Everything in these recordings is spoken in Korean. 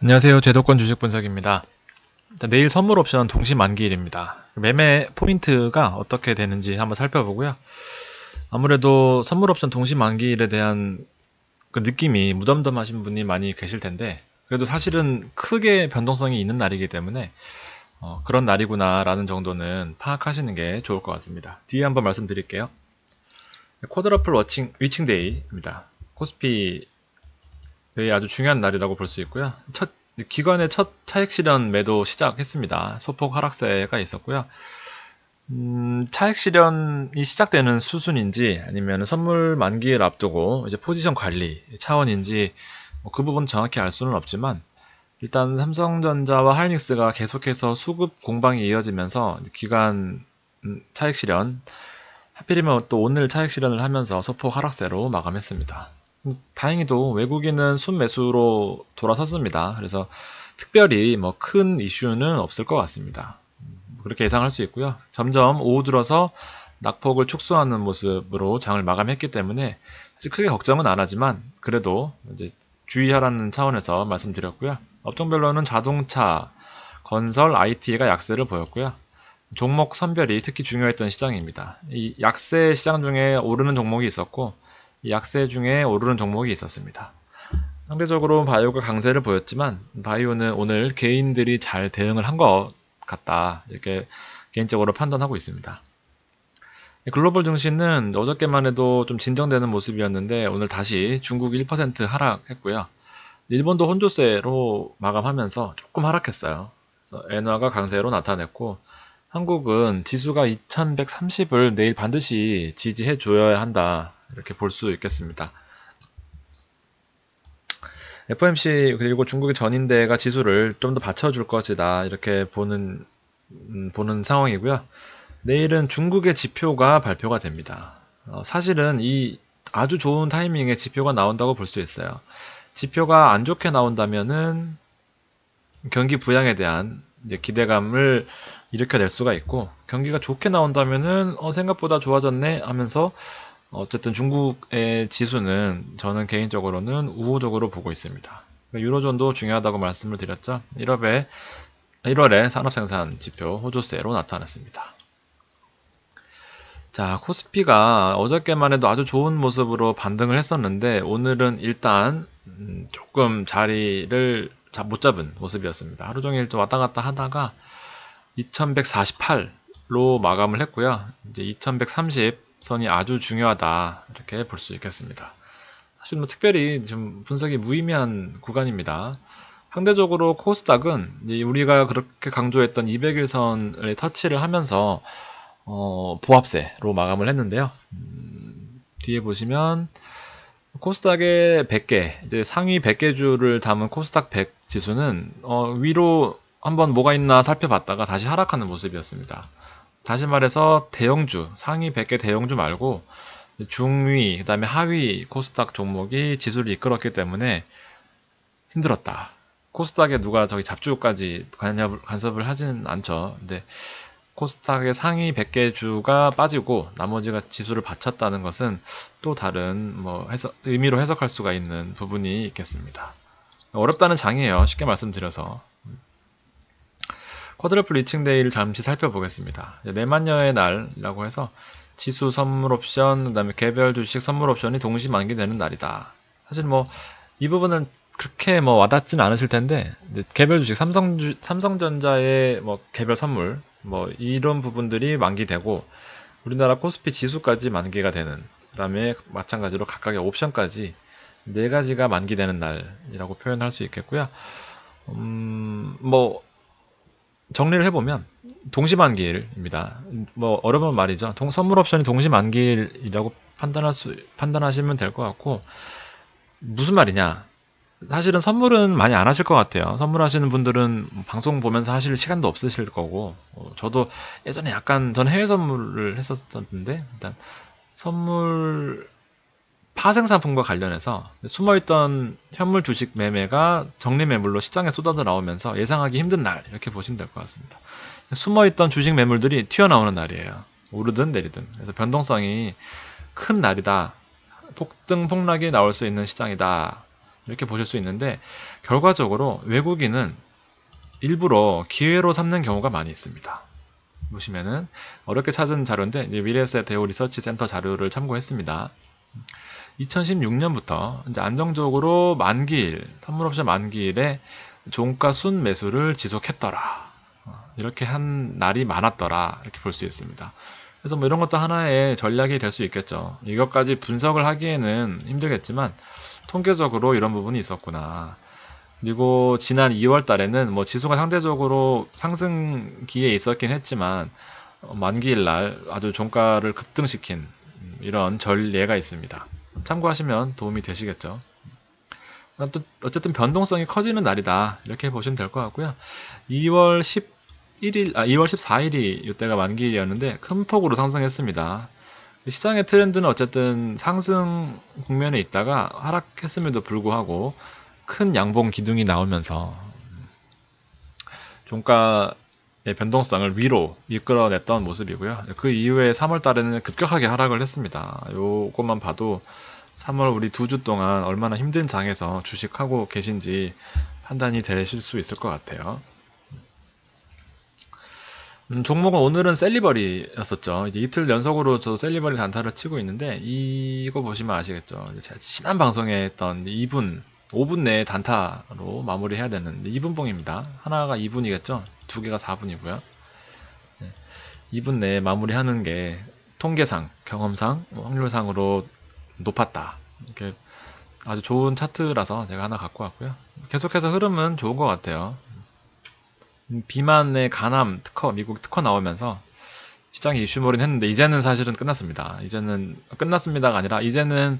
안녕하세요. 제도권 주식 분석입니다. 내일 선물 옵션 동시 만기일입니다. 매매 포인트가 어떻게 되는지 한번 살펴보고요. 아무래도 선물 옵션 동시 만기일에 대한 그 느낌이 무덤덤하신 분이 많이 계실 텐데, 그래도 사실은 크게 변동성이 있는 날이기 때문에 그런 날이구나라는 정도는 파악하시는 게 좋을 것 같습니다. 뒤에 한번 말씀드릴게요. 쿼드러플 위칭 데이입니다. 코스피 아주 중요한 날이라고 볼 수 있고요. 기관의 첫 차익 실현 매도 시작했습니다. 소폭 하락세가 있었고요. 차익 실현이 시작되는 수순인지 아니면 선물 만기를 앞두고 이제 포지션 관리 차원인지 그 부분 정확히 알 수는 없지만, 일단 삼성전자와 하이닉스가 계속해서 수급 공방이 이어지면서 기관 차익 실현, 하필이면 또 오늘 차익 실현을 하면서 소폭 하락세로 마감했습니다. 다행히도 외국인은 순매수로 돌아섰습니다. 그래서 특별히 뭐 큰 이슈는 없을 것 같습니다. 그렇게 예상할 수 있고요. 점점 오후 들어서 낙폭을 축소하는 모습으로 장을 마감했기 때문에 사실 크게 걱정은 안 하지만, 그래도 이제 주의하라는 차원에서 말씀드렸고요. 업종별로는 자동차, 건설, IT가 약세를 보였고요. 종목 선별이 특히 중요했던 시장입니다. 이 약세 시장 중에 오르는 종목이 있었고, 이 약세 중에 오르는 종목이 있었습니다. 상대적으로 바이오가 강세를 보였지만, 바이오는 오늘 개인들이 잘 대응을 한 것 같다, 이렇게 개인적으로 판단하고 있습니다. 글로벌 증시는 어저께만 해도 좀 진정되는 모습이었는데 오늘 다시 중국 1% 하락했고요. 일본도 혼조세로 마감하면서 조금 하락했어요. 그래서 엔화가 강세로 나타냈고, 한국은 지수가 2130을 내일 반드시 지지해 줘야 한다, 이렇게 볼 수 있겠습니다. FOMC 그리고 중국의 전인대가 지수를 좀 더 받쳐줄 것이다, 이렇게 보는 상황이고요. 내일은 중국의 지표가 발표가 됩니다. 사실은 이 아주 좋은 타이밍에 지표가 나온다고 볼 수 있어요. 지표가 안 좋게 나온다면은 경기 부양에 대한 이제 기대감을 일으켜낼 수가 있고, 경기가 좋게 나온다면은 생각보다 좋아졌네 하면서, 어쨌든 중국의 지수는 저는 개인적으로는 우호적으로 보고 있습니다. 유로존도 중요하다고 말씀을 드렸죠. 1월에 산업생산 지표 호조세로 나타났습니다. 자, 코스피가 어저께만 해도 아주 좋은 모습으로 반등을 했었는데 오늘은 일단 조금 자리를 못 잡은 모습이었습니다. 하루 종일 좀 왔다 갔다 하다가 2148로 마감을 했고요. 이제 2130 선이 아주 중요하다, 이렇게 볼 수 있겠습니다. 사실 뭐 특별히 좀 분석이 무의미한 구간입니다. 상대적으로 코스닥은 우리가 그렇게 강조했던 200일선을 터치를 하면서 보합세로 마감을 했는데요. 뒤에 보시면 코스닥의 100개, 이제 상위 100개 주를 담은 코스닥 100 지수는 위로 한번 뭐가 있나 살펴봤다가 다시 하락하는 모습이었습니다. 다시 말해서 대형주, 상위 100개 대형주 말고 중위, 그 다음에 하위 코스닥 종목이 지수를 이끌었기 때문에 힘들었다. 코스닥에 누가 저기 잡주까지 간섭을 하지는 않죠. 근데 코스닥의 상위 100개 주가 빠지고 나머지가 지수를 받쳤다는 것은 또 다른 의미로 해석할 수가 있는 부분이 있겠습니다. 어렵다는 장이에요. 쉽게 말씀드려서. 쿼드러플 리칭 데이를 잠시 살펴보겠습니다. 내만녀의 날이라고 해서 지수 선물 옵션, 그 다음에 개별 주식 선물 옵션이 동시 만기되는 날이다. 사실 이 부분은 그렇게 와닿진 않으실 텐데, 개별 주식 삼성전자의 개별 선물 이런 부분들이 만기되고, 우리나라 코스피 지수까지 만기가 되는, 그 다음에 마찬가지로 각각의 옵션까지 네 가지가 만기되는 날이라고 표현할 수 있겠고요. 정리를 해보면 동시만기일입니다. 어려운 말이죠. 선물 옵션이 동시만기일이라고 판단하시면 될 것 같고, 무슨 말이냐? 사실은 선물은 많이 안 하실 것 같아요. 선물하시는 분들은 방송 보면서 하실 시간도 없으실 거고, 저도 예전에 약간 전 해외 선물을 했었는데, 일단 선물 파생상품과 관련해서 숨어있던 현물 주식 매매가 적립 매물로 시장에 쏟아져 나오면서 예상하기 힘든 날, 이렇게 보시면 될 것 같습니다. 숨어있던 주식 매물들이 튀어나오는 날이에요. 오르든 내리든. 그래서 변동성이 큰 날이다. 폭등 폭락이 나올 수 있는 시장이다. 이렇게 보실 수 있는데, 결과적으로 외국인은 일부러 기회로 삼는 경우가 많이 있습니다. 보시면은 어렵게 찾은 자료인데 미래에셋 대우 리서치 센터 자료를 참고했습니다. 2016년부터 이제 안정적으로 만기일, 선물옵션 만기일에 종가 순 매수를 지속했더라. 이렇게 한 날이 많았더라. 이렇게 볼 수 있습니다. 그래서 뭐 이런 것도 하나의 전략이 될 수 있겠죠. 이것까지 분석을 하기에는 힘들겠지만 통계적으로 이런 부분이 있었구나. 그리고 지난 2월 달에는 뭐 지수가 상대적으로 상승기에 있었긴 했지만 만기일 날 아주 종가를 급등시킨 이런 전례가 있습니다. 참고하시면 도움이 되시겠죠. 어쨌든 변동성이 커지는 날이다. 이렇게 보시면 될 것 같고요. 2월 14일이 이때가 만기일이었는데 큰 폭으로 상승했습니다. 시장의 트렌드는 어쨌든 상승 국면에 있다가 하락했음에도 불구하고 큰 양봉 기둥이 나오면서 종가의 변동성을 위로 이끌어냈던 모습이고요. 그 이후에 3월 달에는 급격하게 하락을 했습니다. 요것만 봐도 3월 우리 2주 동안 얼마나 힘든 장에서 주식하고 계신지 판단이 되실 수 있을 것 같아요. 종목은 오늘은 셀리버리였었죠. 이제 이틀 연속으로 저 셀리버리 단타를 치고 있는데 이거 보시면 아시겠죠. 제가 지난 방송에 했던 2분, 5분 내에 단타로 마무리해야 되는 2분봉입니다. 하나가 2분이겠죠. 두 개가 4분이고요. 2분 내에 마무리하는 게 통계상, 경험상, 확률상으로 높았다. 이렇게 아주 좋은 차트라서 제가 하나 갖고 왔고요. 계속해서 흐름은 좋은 것 같아요. 비만의 간암 특허, 미국 특허 나오면서 시장이 이슈몰인 했는데 이제는 사실은 끝났습니다. 이제는 끝났습니다가 아니라 이제는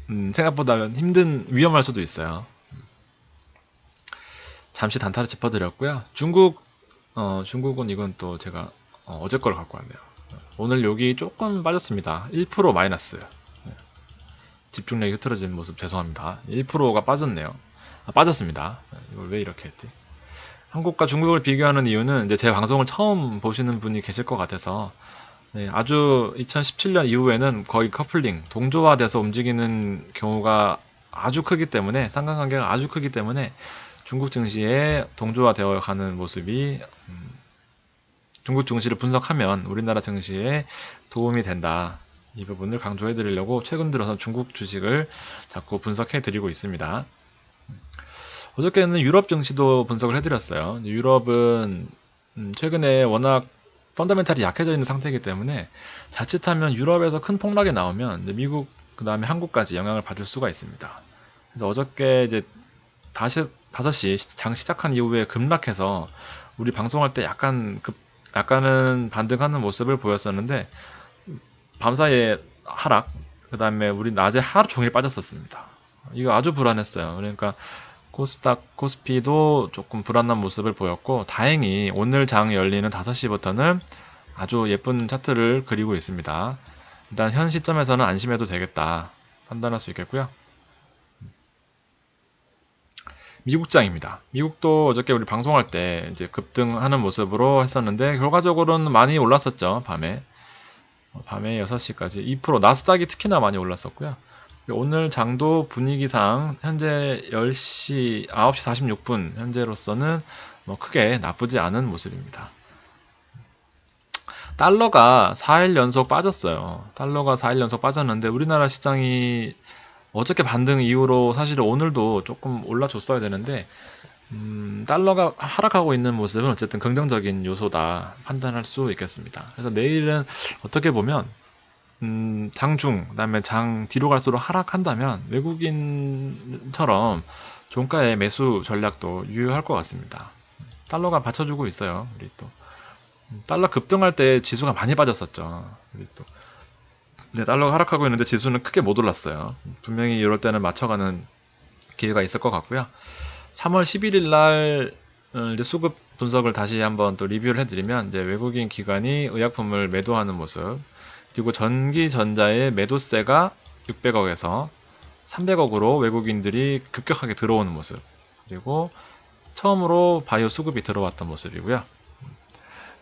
생각보다 힘든, 위험할 수도 있어요. 잠시 단타를 짚어드렸고요. 중국은 이건 또 제가 어제 걸 갖고 왔네요. 오늘 여기 조금 빠졌습니다. 1% 마이너스. 집중력이 흐트러진 모습 죄송합니다. 1%가 빠졌네요. 빠졌습니다. 이걸 왜 이렇게 했지? 한국과 중국을 비교하는 이유는 이제 제 방송을 처음 보시는 분이 계실 것 같아서 아주 2017년 이후에는 거의 커플링, 동조화돼서 움직이는 경우가 아주 크기 때문에 상관관계가 아주 크기 때문에 중국 증시에 동조화되어 가는 모습이 중국 증시를 분석하면 우리나라 증시에 도움이 된다. 이 부분을 강조해 드리려고 최근 들어서 중국 주식을 자꾸 분석해 드리고 있습니다. 어저께는 유럽 증시도 분석을 해드렸어요. 유럽은 최근에 워낙 펀더멘탈이 약해져 있는 상태이기 때문에 자칫하면 유럽에서 큰 폭락이 나오면 미국 그 다음에 한국까지 영향을 받을 수가 있습니다. 그래서 어저께 이제 다시 5시 장 시작한 이후에 급락해서 우리 방송할 때 약간은 반등하는 모습을 보였었는데 밤사이에 하락, 그 다음에 우리 낮에 하루 종일 빠졌었습니다. 이거 아주 불안했어요. 그러니까 코스닥, 코스피도 조금 불안한 모습을 보였고 다행히 오늘 장 열리는 5시부터는 아주 예쁜 차트를 그리고 있습니다. 일단 현 시점에서는 안심해도 되겠다 판단할 수 있겠고요. 미국장입니다. 미국도 어저께 우리 방송할 때 이제 급등하는 모습으로 했었는데 결과적으로는 많이 올랐었죠. 밤에 6시까지 2% 나스닥이 특히나 많이 올랐었고요. 오늘 장도 분위기상 현재 9시 46분 현재로서는 뭐 크게 나쁘지 않은 모습입니다. 달러가 4일 연속 빠졌어요. 달러가 4일 연속 빠졌는데 우리나라 시장이 어저께 반등 이후로 사실 오늘도 조금 올라줬어야 되는데 달러가 하락하고 있는 모습은 어쨌든 긍정적인 요소다 판단할 수 있겠습니다. 그래서 내일은 어떻게 보면 장중, 그 다음에 장 뒤로 갈수록 하락한다면 외국인처럼 종가의 매수 전략도 유효할 것 같습니다. 달러가 받쳐주고 있어요. 우리 또 달러 급등할 때 지수가 많이 빠졌었죠. 우리 또 네, 달러가 하락하고 있는데 지수는 크게 못 올랐어요. 분명히 이럴 때는 맞춰가는 기회가 있을 것 같고요. 3월 11일 날 이제 수급 분석을 다시 한번 또 리뷰를 해드리면 이제 외국인 기관이 의약품을 매도하는 모습, 그리고 전기전자의 매도세가 600억에서 300억으로 외국인들이 급격하게 들어오는 모습, 그리고 처음으로 바이오 수급이 들어왔던 모습이고요.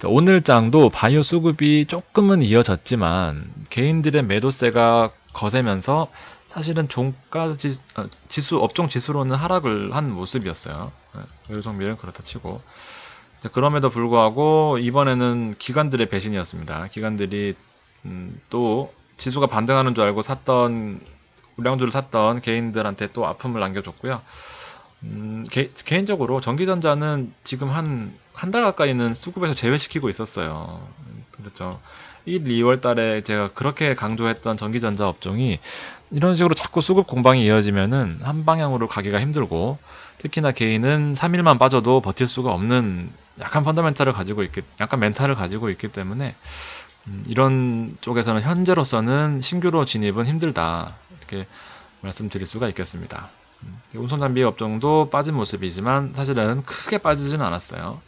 오늘 장도 바이오 수급이 조금은 이어졌지만 개인들의 매도세가 거세면서 사실은 종가지 지수 업종 지수로는 하락을 한 모습이었어요. 의료정밀은 그렇다 치고 그럼에도 불구하고 이번에는 기관들의 배신이었습니다. 기관들이 또 지수가 반등하는 줄 알고 샀던 우량주를 샀던 개인들한테 또 아픔을 안겨줬고요. 개인적으로 전기전자는 지금 한 달 가까이는 수급에서 제외시키고 있었어요. 그렇죠. 1, 2월 달에 제가 그렇게 강조했던 전기전자 업종이 이런 식으로 자꾸 수급 공방이 이어지면은 한 방향으로 가기가 힘들고, 특히나 개인은 3일만 빠져도 버틸 수가 없는 약간 펀더멘탈을 가지고 있기, 약간 멘탈을 가지고 있기 때문에 이런 쪽에서는 현재로서는 신규로 진입은 힘들다, 이렇게 말씀드릴 수가 있겠습니다. 운송장비 업종도 빠진 모습이지만 사실은 크게 빠지지는 않았어요.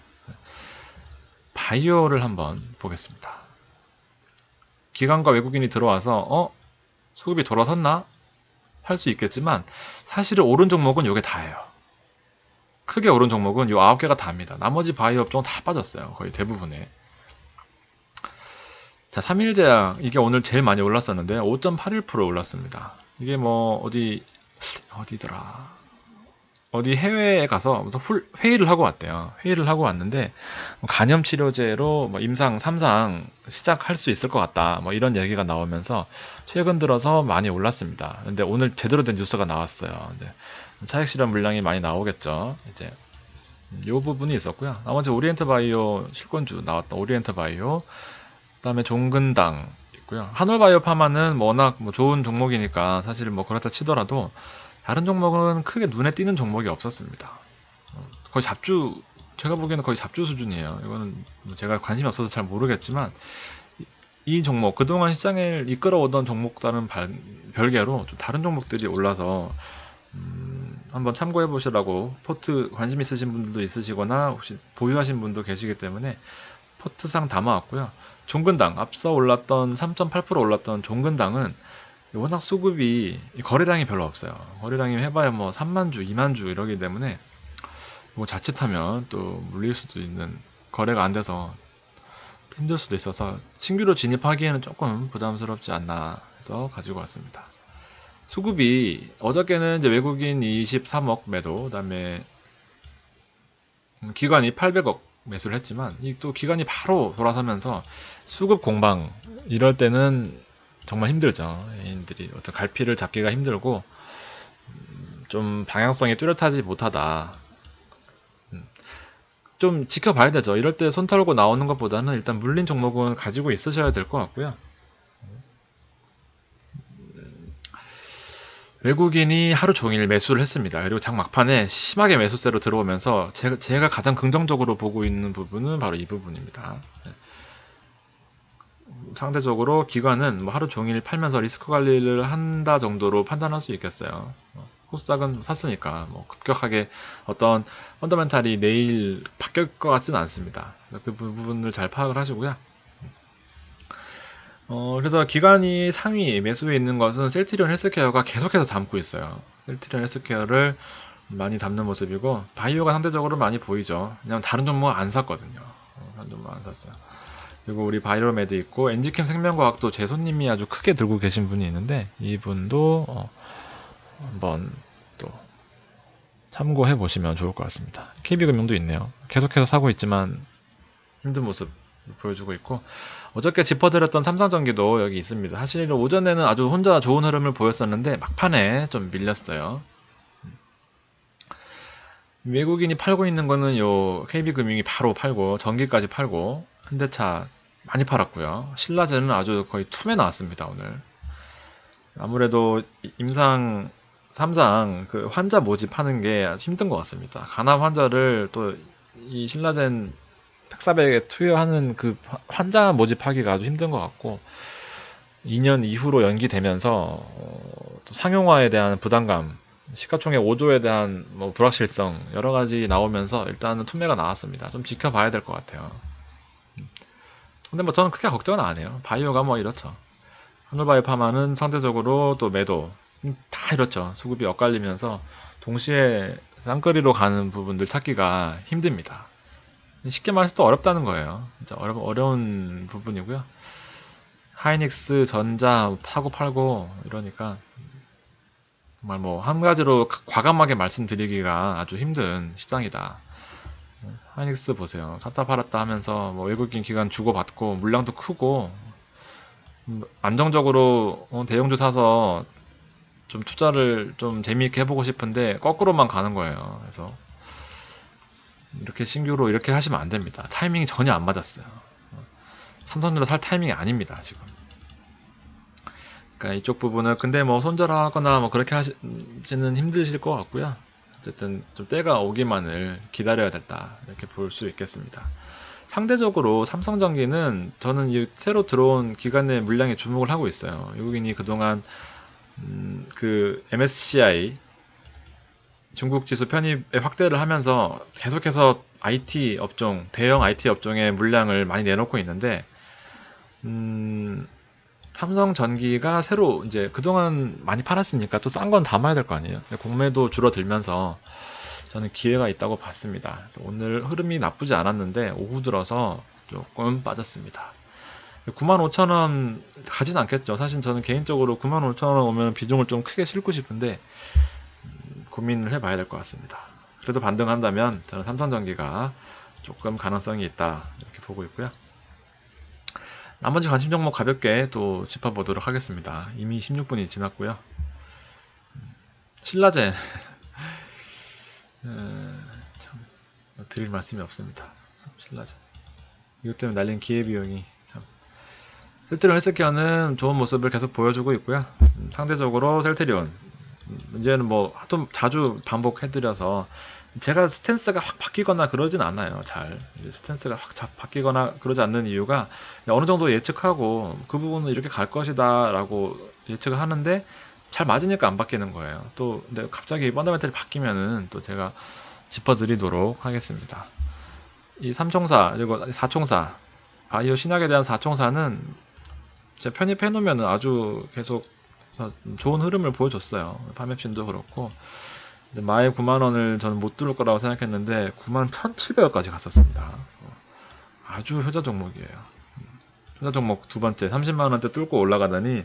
바이오를 한번 보겠습니다. 기관과 외국인이 들어와서 수급이 돌아섰나? 할 수 있겠지만 사실은 오른 종목은 요게 다예요. 크게 오른 종목은 요 9개가 다입니다. 나머지 바이오 업종은 다 빠졌어요. 거의 대부분에. 자, 3일제약 이게 오늘 제일 많이 올랐었는데 5.81% 올랐습니다. 이게 뭐 어디더라, 어디 해외에 가서 무슨 회의를 하고 왔대요. 회의를 하고 왔는데 간염 치료제로 뭐 임상 3상 시작할 수 있을 것 같다, 뭐 이런 얘기가 나오면서 최근 들어서 많이 올랐습니다. 근데 오늘 제대로 된 뉴스가 나왔어요. 근데 차액 실험 물량이 많이 나오겠죠. 이제 요 부분이 있었고요. 나머지 오리엔트 바이오 실권주 나왔던 오리엔트 바이오, 그다음에 종근당 있고요. 한올바이오 파마는 워낙 뭐 좋은 종목이니까 사실 뭐 그렇다 치더라도 다른 종목은 크게 눈에 띄는 종목이 없었습니다. 거의 잡주, 제가 보기에는 거의 잡주 수준이에요. 이거는 뭐 제가 관심이 없어서 잘 모르겠지만 이 종목, 그동안 시장을 이끌어오던 종목과는 별개로 좀 다른 종목들이 올라서 한번 참고해 보시라고, 포트 관심 있으신 분들도 있으시거나 혹시 보유하신 분도 계시기 때문에 포트상 담아왔고요. 종근당, 앞서 올랐던 3.8% 올랐던 종근당은 워낙 수급이, 거래량이 별로 없어요. 거래량이 해봐야 뭐 3만 주, 2만 주 이러기 때문에 뭐 자칫하면 또 물릴 수도 있는, 거래가 안 돼서 힘들 수도 있어서 신규로 진입하기에는 조금 부담스럽지 않나 해서 가지고 왔습니다. 수급이 어저께는 이제 외국인 23억 매도, 그다음에 기관이 800억 매수를 했지만 이 또 기관이 바로 돌아서면서 수급 공방, 이럴 때는 정말 힘들죠. 개인들이 어떤 갈피를 잡기가 힘들고 좀 방향성이 뚜렷하지 못하다. 좀 지켜봐야 되죠. 이럴 때 손 털고 나오는 것보다는 일단 물린 종목은 가지고 있으셔야 될 것 같고요. 외국인이 하루 종일 매수를 했습니다. 그리고 장 막판에 심하게 매수세로 들어오면서 제가 가장 긍정적으로 보고 있는 부분은 바로 이 부분입니다. 상대적으로 기관은 뭐 하루 종일 팔면서 리스크 관리를 한다 정도로 판단할 수 있겠어요. 코스닥은 샀으니까 뭐 급격하게 어떤 펀더멘탈이 내일 바뀔 것 같지는 않습니다. 그 부분을 잘 파악을 하시고요. 그래서 기관이 상위 매수에 있는 것은 셀트리온 헬스케어가 계속해서 담고 있어요. 셀트리온 헬스케어를 많이 담는 모습이고, 바이오가 상대적으로 많이 보이죠. 왜냐면 다른 종목은 안 샀거든요. 다른 종목 안 샀어요. 그리고 우리 바이로메드 있고, 엔지캠 생명과학도 제 손님이 아주 크게 들고 계신 분이 있는데 이분도 한번 또 참고해 보시면 좋을 것 같습니다. KB금융도 있네요. 계속해서 사고 있지만 힘든 모습 보여주고 있고, 어저께 짚어드렸던 삼성전기도 여기 있습니다. 사실 오전에는 아주 혼자 좋은 흐름을 보였었는데 막판에 좀 밀렸어요. 외국인이 팔고 있는 거는 요 KB금융이 바로 팔고, 전기까지 팔고, 현대차 많이 팔았고요. 신라제는 아주 거의 툼에 나왔습니다, 오늘. 아무래도 임상 3상 그 환자 모집하는 게 아주 힘든 것 같습니다. 간암 환자를 또 이 신라젠 1,400에 투여하는 그 환자 모집하기가 아주 힘든 것 같고, 2년 이후로 연기되면서 또 상용화에 대한 부담감, 시가총액 5조에 대한 뭐 불확실성 여러 가지 나오면서 일단은 투매가 나왔습니다. 좀 지켜봐야 될 것 같아요. 근데 뭐 저는 크게 걱정은 안 해요. 바이오가 뭐 이렇죠. 한올바이오 파마는 상대적으로 또 매도 다 이렇죠. 수급이 엇갈리면서 동시에 쌍거리로 가는 부분들 찾기가 힘듭니다. 쉽게 말해서 또 어렵다는 거예요. 진짜 어려운 부분이고요. 하이닉스, 전자 사고 팔고 이러니까 정말 뭐 한 가지로 과감하게 말씀드리기가 아주 힘든 시장이다. 하이닉스 보세요. 샀다 팔았다 하면서 뭐 외국인 기관 주고받고 물량도 크고 안정적으로 대형주 사서 좀 투자를 좀 재미있게 해보고 싶은데 거꾸로만 가는 거예요. 그래서 이렇게 신규로 이렇게 하시면 안 됩니다. 타이밍이 전혀 안 맞았어요. 삼성전자 살 타이밍이 아닙니다, 지금. 그러니까 이쪽 부분은 근데 뭐 손절하거나 뭐 그렇게 하시는 힘드실 것 같고요. 어쨌든 좀 때가 오기만을 기다려야 된다 이렇게 볼 수 있겠습니다. 상대적으로 삼성전기는 저는 이 새로 들어온 기관의 물량에 주목을 하고 있어요. 외국인이 그동안 그 MSCI 중국 지수 편입에 확대를 하면서 계속해서 IT 업종, 대형 IT 업종의 물량을 많이 내놓고 있는데 삼성전기가 새로 이제 그동안 많이 팔았으니까 또 싼 건 담아야 될 거 아니에요. 공매도 줄어들면서 저는 기회가 있다고 봤습니다. 그래서 오늘 흐름이 나쁘지 않았는데 오후 들어서 조금 빠졌습니다. 95,000원 가진 않겠죠. 사실 저는 개인적으로 95,000원 오면 비중을 좀 크게 싣고 싶은데 고민을 해봐야 될 것 같습니다. 그래도 반등한다면 저는 삼성전기가 조금 가능성이 있다 이렇게 보고 있고요. 나머지 관심 종목 가볍게 또 짚어보도록 하겠습니다. 이미 16분이 지났고요. 신라젠 참 드릴 말씀이 없습니다. 참 신라젠 이것 때문에 날린 기회비용이 참. 셀트리온 헬스케어는 좋은 모습을 계속 보여주고 있고요. 상대적으로 셀트리온 이제는 뭐 하도 자주 반복해드려서 제가 스탠스가 확 바뀌거나 그러진 않아요. 잘 스탠스가 확 바뀌거나 그러지 않는 이유가 어느 정도 예측하고 그 부분은 이렇게 갈 것이다 라고 예측을 하는데 잘 맞으니까 안 바뀌는 거예요. 또 근데 갑자기 펀더멘털이 바뀌면은 또 제가 짚어드리도록 하겠습니다. 이 3총사 그리고 4총사 바이오 신약에 대한 4총사는 제가 편입해 놓으면 아주 계속 좋은 흐름을 보여줬어요. 파메핀도 그렇고 마에 9만원을 저는 못 뚫을 거라고 생각했는데 91,700원까지 갔었습니다. 아주 효자 종목이에요. 효자 종목 두 번째 30만원대 뚫고 올라가더니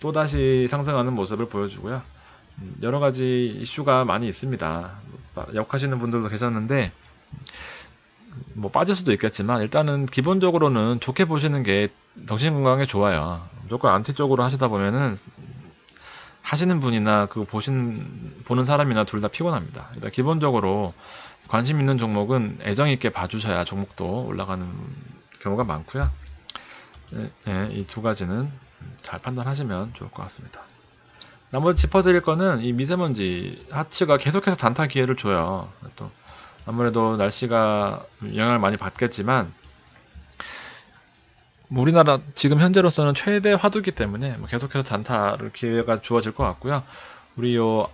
또다시 상승하는 모습을 보여주고요. 여러가지 이슈가 많이 있습니다. 역하시는 분들도 계셨는데 뭐 빠질 수도 있겠지만 일단은 기본적으로는 좋게 보시는 게 정신건강에 좋아요. 무조건 안티 쪽으로 하시다 보면은 하시는 분이나 그 보는 사람이나 둘 다 피곤합니다. 일단 기본적으로 관심 있는 종목은 애정 있게 봐주셔야 종목도 올라가는 경우가 많고요. 네, 이 두 가지는 잘 판단하시면 좋을 것 같습니다. 나머지 짚어드릴 거는 이 미세먼지 하츠가 계속해서 단타 기회를 줘요. 또 아무래도 날씨가 영향을 많이 받겠지만 우리나라 지금 현재로서는 최대 화두기 때문에 계속해서 단타를 기회가 주어질 것 같고요. 우리 요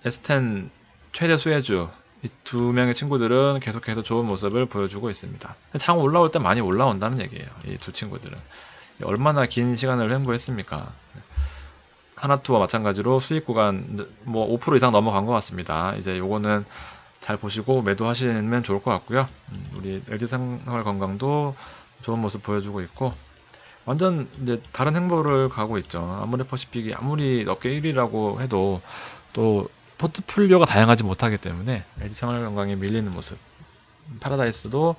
S10 최대 수혜주 이 두 명의 친구들은 계속해서 좋은 모습을 보여주고 있습니다. 장 올라올 때 많이 올라온다는 얘기예요. 이 두 친구들은 얼마나 긴 시간을 횡보했습니까? 하나투와 마찬가지로 수익 구간 뭐 5% 이상 넘어간 것 같습니다. 이제 요거는 잘 보시고 매도하시면 좋을 것 같고요. 우리 LG생활건강도 좋은 모습 보여주고 있고 완전 이제 다른 행보를 가고 있죠. 아모레퍼시픽이 아무리 업계 1위라고 해도 또 포트폴리오가 다양하지 못하기 때문에 LG생활건강이 밀리는 모습. 파라다이스도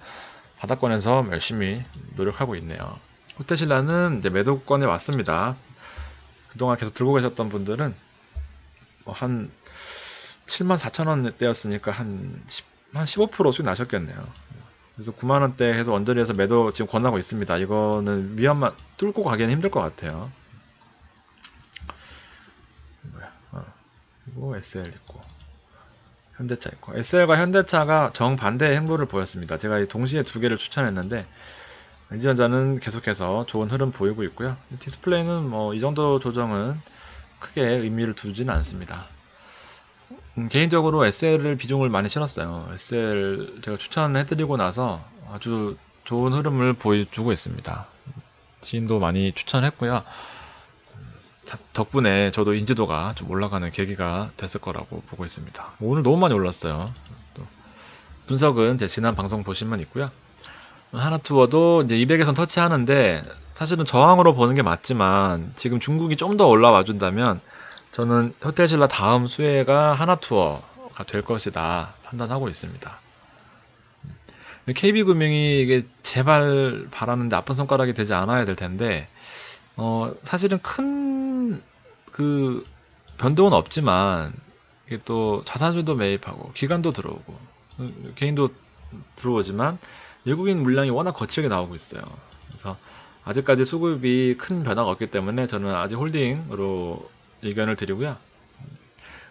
바닥권에서 열심히 노력하고 있네요. 호텔신라는 이제 매도권에 왔습니다. 그동안 계속 들고 계셨던 분들은 뭐한 74,000원대였으니까 한 15% 수익 나셨겠네요. 그래서 9만원대 해서 원저리에서 매도 지금 권하고 있습니다. 이거는 위험만 뚫고 가기는 힘들 것 같아요. 그리고 SL 있고 현대차 있고 SL과 현대차가 정반대의 행보를 보였습니다. 제가 동시에 두 개를 추천했는데 LG전자는 계속해서 좋은 흐름 보이고 있고요. 디스플레이는 뭐 이 정도 조정은 크게 의미를 두지는 않습니다. 개인적으로 SL을 비중을 많이 실었어요. SL 제가 추천해드리고 나서 아주 좋은 흐름을 보여주고 있습니다. 지인도 많이 추천했고요. 덕분에 저도 인지도가 좀 올라가는 계기가 됐을 거라고 보고 있습니다. 오늘 너무 많이 올랐어요. 또 분석은 제 지난 방송 보시면 있고요. 하나투어도 이제 200에선 터치하는데 사실은 저항으로 보는 게 맞지만 지금 중국이 좀 더 올라와 준다면 저는 호텔신라 다음 수혜가 하나투어가 될 것이다 판단하고 있습니다. KB금융이 이게 제발 바라는데 아픈 손가락이 되지 않아야 될 텐데, 사실은 큰 그 변동은 없지만 이게 또 자사주도 매입하고 기관도 들어오고 개인도 들어오지만 외국인 물량이 워낙 거칠게 나오고 있어요. 그래서 아직까지 수급이 큰 변화가 없기 때문에 저는 아직 홀딩으로 의견을 드리고요.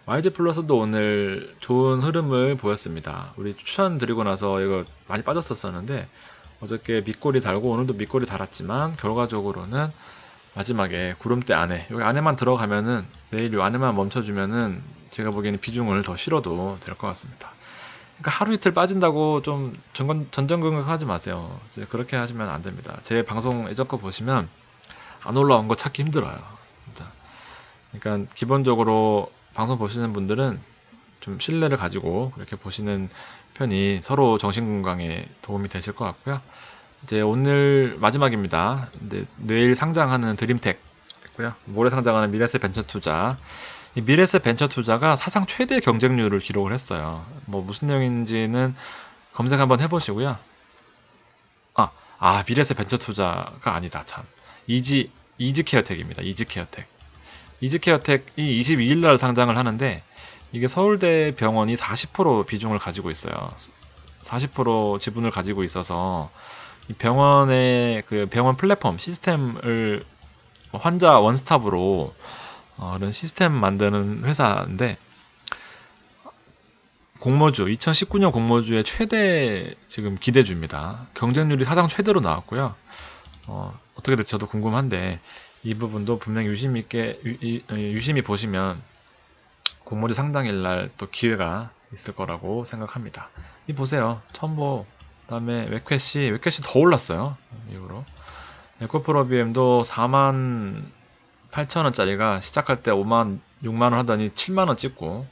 YG 플러스도 오늘 좋은 흐름을 보였습니다. 우리 추천 드리고 나서 이거 많이 빠졌었었는데 어저께 밑꼬리 달고 오늘도 밑꼬리 달았지만 결과적으로는 마지막에 구름대 안에 여기 안에만 들어가면은 내일 이 안에만 멈춰주면은 제가 보기에는 비중을 더 실어도 될 것 같습니다. 그러니까 하루 이틀 빠진다고 좀 전전긍긍하지 마세요. 이제 그렇게 하시면 안 됩니다. 제 방송 예전 거 보시면 안 올라온 거 찾기 힘들어요. 진짜. 그러니까 기본적으로 방송 보시는 분들은 좀 신뢰를 가지고 그렇게 보시는 편이 서로 정신 건강에 도움이 되실 것 같고요. 이제 오늘 마지막입니다. 근데 내일 상장하는 드림텍 있고요. 모레 상장하는 미래세 벤처투자. 이 미래세 벤처투자가 사상 최대 경쟁률을 기록을 했어요. 뭐 무슨 내용인지는 검색 한번 해보시고요. 미래세 벤처투자가 아니다. 참. 이지케어텍입니다. 이지케어텍. 이지케어텍이 22일 날 상장을 하는데 이게 서울대 병원이 40% 비중을 가지고 있어요. 40% 지분을 가지고 있어서 이 병원의 그 병원 플랫폼 시스템을 환자 원스톱으로 그런 시스템 만드는 회사인데 공모주 2019년 공모주의 최대 지금 기대주입니다. 경쟁률이 사상 최대로 나왔고요. 어떻게 될지 저도 궁금한데 이 부분도 분명히 유심히 보시면 공모주 상당일 날 또 기회가 있을 거라고 생각합니다. 이 보세요. 첨보 그다음에 웨캐시 더 올랐어요. 이후로 에코프로비엠도 48,000원짜리가 시작할 때 6만원 하더니 7만원 찍고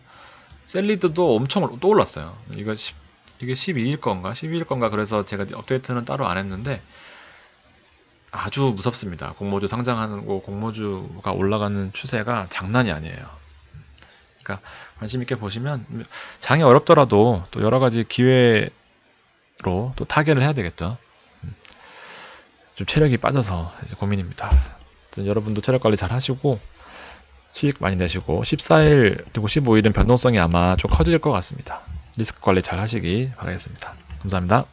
셀리드도 엄청 또 올랐어요. 이게 12일 건가? 12일 건가? 그래서 제가 업데이트는 따로 안 했는데 아주 무섭습니다. 공모주 상장하는 거 공모주가 올라가는 추세가 장난이 아니에요. 그러니까 관심 있게 보시면 장이 어렵더라도 또 여러 가지 기회로 또 타결을 해야 되겠죠. 좀 체력이 빠져서 이제 고민입니다. 여러분도 체력 관리 잘 하시고 수익 많이 내시고 14일 그리고 15일은 변동성이 아마 좀 커질 것 같습니다. 리스크 관리 잘 하시기 바라겠습니다. 감사합니다.